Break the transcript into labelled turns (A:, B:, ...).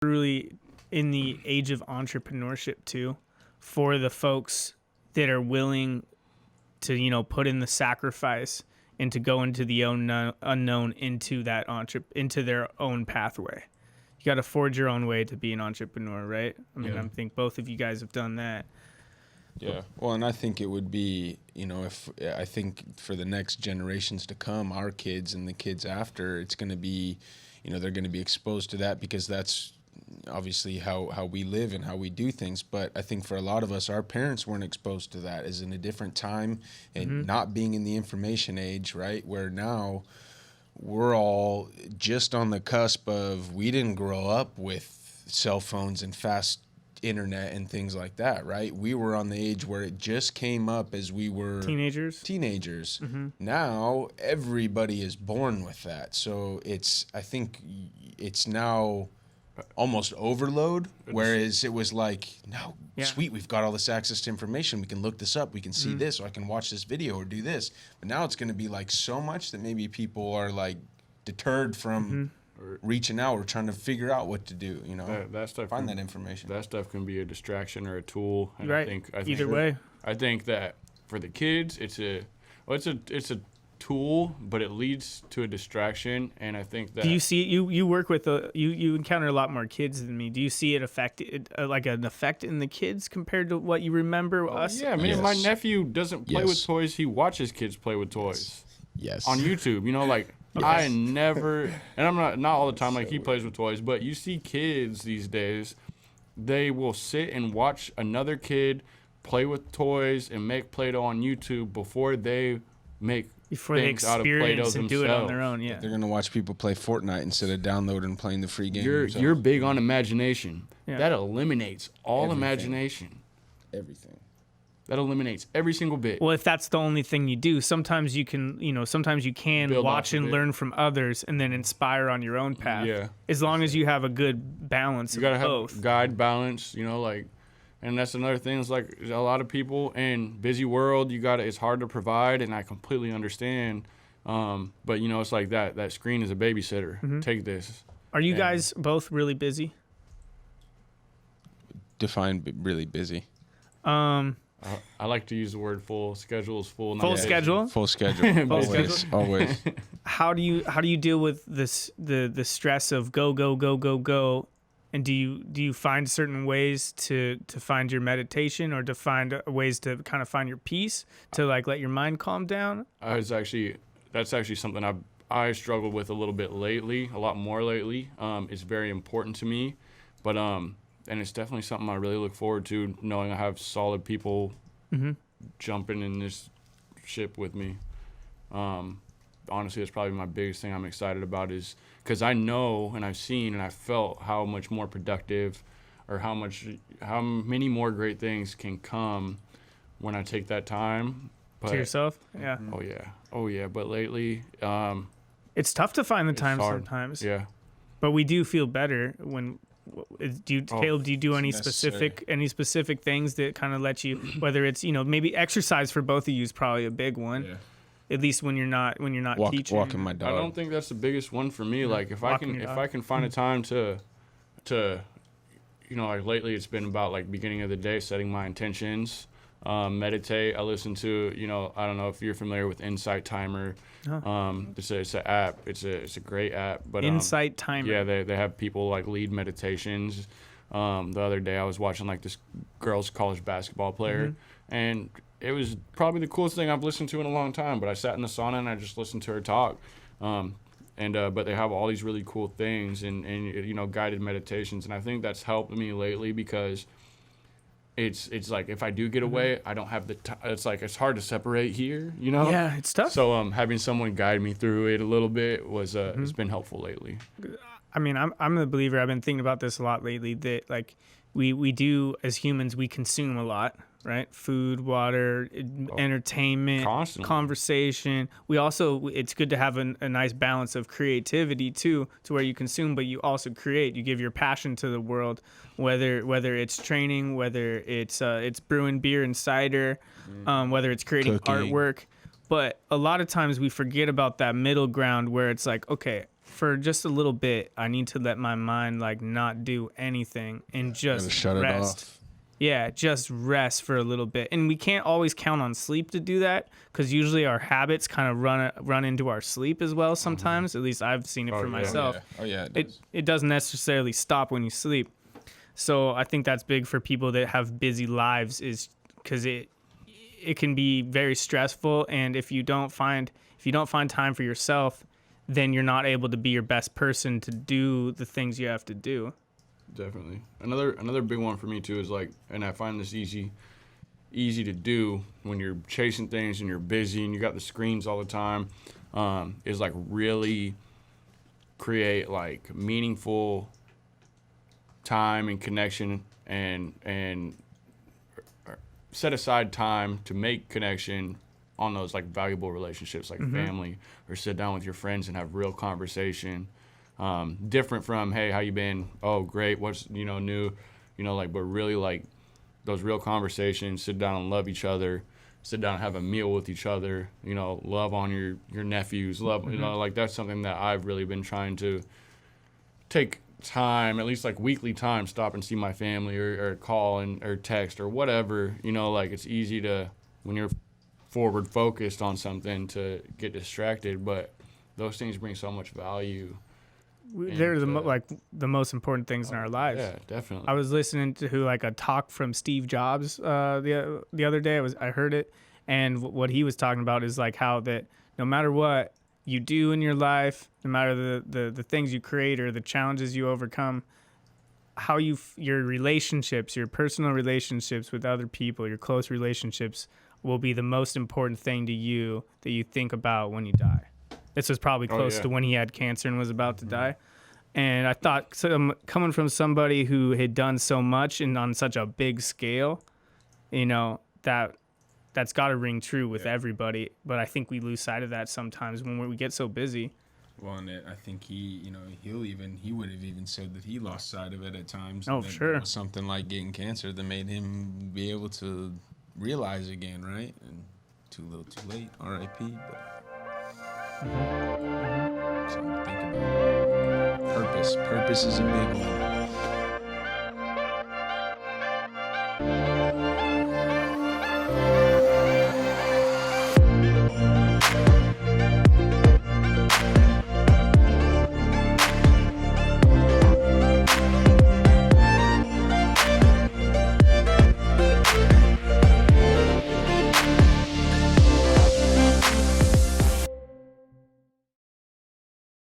A: truly in the age of entrepreneurship too, for the folks that are willing to, put in the sacrifice and to go into the unknown into that into their own pathway. You got to forge your own way to be an entrepreneur, right? I mean, I think both of you guys have done that.
B: Yeah. Well, and I think it would be, I think for the next generations to come, our kids and the kids after, it's going to be, they're going to be exposed to that because that's obviously how we live and how we do things. But I think for a lot of us, our parents weren't exposed to that, as in a different time and not being in the information age, right? Where now we're all just on the cusp of, we didn't grow up with cell phones and fast internet and things like that, right? We were on the age where it just came up as we were teenagers. Now everybody is born with that, so I think it's now almost overload, whereas it was like, no, sweet, we've got all this access to information, we can look this up, we can see this, or I can watch this video or do this. But now it's going to be like so much that maybe people are like deterred from reaching out or trying to figure out what to do,
C: that stuff
B: find that information.
C: That stuff can be a distraction or a tool. And
A: right.
C: I think
A: Either way.
C: I think that for the kids, it's a tool, but it leads to a distraction. And I think that,
A: do you see you work with you encounter a lot more kids than me. Do you see it like an effect in the kids compared to what you remember us?
C: Yeah, my nephew doesn't play with toys. He watches kids play with toys.
B: Yes.
C: On YouTube, like. Yes. I never, and I'm not all the time, like he plays with toys, but you see kids these days, they will sit and watch another kid play with toys and make Play-Doh on YouTube before they make things out of Play-Doh themselves.
A: Do it on their own, yeah.
B: They're going to watch people play Fortnite instead of downloading and playing the free game.
C: You're big on imagination. Yeah. That eliminates all imagination.
B: Everything.
C: That eliminates every single bit.
A: Well, if that's the only thing you do, sometimes you can
C: Build
A: watch and learn from others and then inspire on your own path.
C: Yeah.
A: As long as you have a good balance of both. You gotta
C: have guide balance, and that's another thing. It's like a lot of people in busy world, it's hard to provide, and I completely understand. But it's like that screen is a babysitter. Take this.
A: Are you guys both really busy?
B: Define really busy.
C: I like to use the word full. Schedule is full.
A: Full schedule.
B: Full schedule. Always.
A: How do you deal with this the stress of go? And do you find certain ways to find your meditation or to find ways to kind of find your peace to like let your mind calm down?
C: That's actually something I struggled with a little bit lately, a lot more lately. It's very important to me, but and it's definitely something I really look forward to, knowing I have solid people jumping in this ship with me. Honestly, that's probably my biggest thing I'm excited about, is because I know and I've seen and I've felt how much more productive or how many more great things can come when I take that time.
A: To yourself? Yeah.
C: Oh, yeah. But lately,
A: it's tough to find the time sometimes.
C: Yeah.
A: But we do feel better when... Caleb, do you do any specific things that kind of let you, whether it's maybe exercise for both of you is probably a big one, at least when you're not teaching.
B: Walking my dog.
C: I don't think that's the biggest one for me. Like if I can find a time to like lately it's been about like beginning of the day, setting my intentions, meditate. I listen to I don't know if you're familiar with Insight Timer. It's an app. It's a great app. But
A: Insight Timer.
C: Yeah, they have people like lead meditations. The other day I was watching like this girls college basketball player, and it was probably the coolest thing I've listened to in a long time. But I sat in the sauna and I just listened to her talk. But they have all these really cool things and guided meditations, and I think that's helped me lately because it's like if I do get away, I don't have the time. It's like it's hard to separate here,
A: Yeah, it's tough.
C: So having someone guide me through it a little bit was it's been helpful lately.
A: I mean, I'm a believer. I've been thinking about this a lot lately. That like we do as humans, we consume a lot, right? Food, water, entertainment,
C: constantly.
A: Conversation. We also, it's good to have a nice balance of creativity too, to where you consume, but you also create. You give your passion to the world, whether it's training, whether it's brewing beer and cider, whether it's creating
B: Cooking.
A: artwork. But a lot of times we forget about that middle ground where it's like, okay, for just a little bit, I need to let my mind like not do anything and just
B: Gotta shut
A: rest.
B: it off.
A: Yeah, just rest for a little bit. And we can't always count on sleep to do that because usually our habits kind of run into our sleep as well sometimes. At least I've seen it for
C: yeah.
A: myself.
B: Oh yeah.
A: It doesn't necessarily stop when you sleep. So I think that's big for people that have busy lives is because it can be very stressful. And if you don't find time for yourself, then you're not able to be your best person to do the things you have to do.
C: Definitely. Another big one for me too is like, and I find this easy to do when you're chasing things and you're busy and you got the screens all the time, is like really create like meaningful time and connection and set aside time to make connection on those like valuable relationships like family, or sit down with your friends and have real conversation. Different from, hey, how you been? Oh, great. What's, new? Like, but really like those real conversations, sit down and love each other, sit down and have a meal with each other, love on your nephews, love, like that's something that I've really been trying to take time, at least like weekly time, stop and see my family or call or text or whatever, like it's easy to, when you're forward focused on something, to get distracted, but those things bring so much value.
A: They're the most important things in our lives.
C: Yeah, definitely.
A: I was listening to like a talk from Steve Jobs the other day. I heard it, and what he was talking about is like how that no matter what you do in your life, no matter the things you create or the challenges you overcome, how your relationships, your personal relationships with other people, your close relationships will be the most important thing to you that you think about when you die. This was probably close to when he had cancer and was about to die. And I thought, coming from somebody who had done so much and on such a big scale, that's got to ring true with everybody. But I think we lose sight of that sometimes when we get so busy.
B: Well, and I think he would have even said that he lost sight of it at times.
A: Oh,
B: that
A: sure.
B: It was something like getting cancer that made him be able to realize again, right? And too little, too late. R.I.P. But something to think about. Purpose is a big one.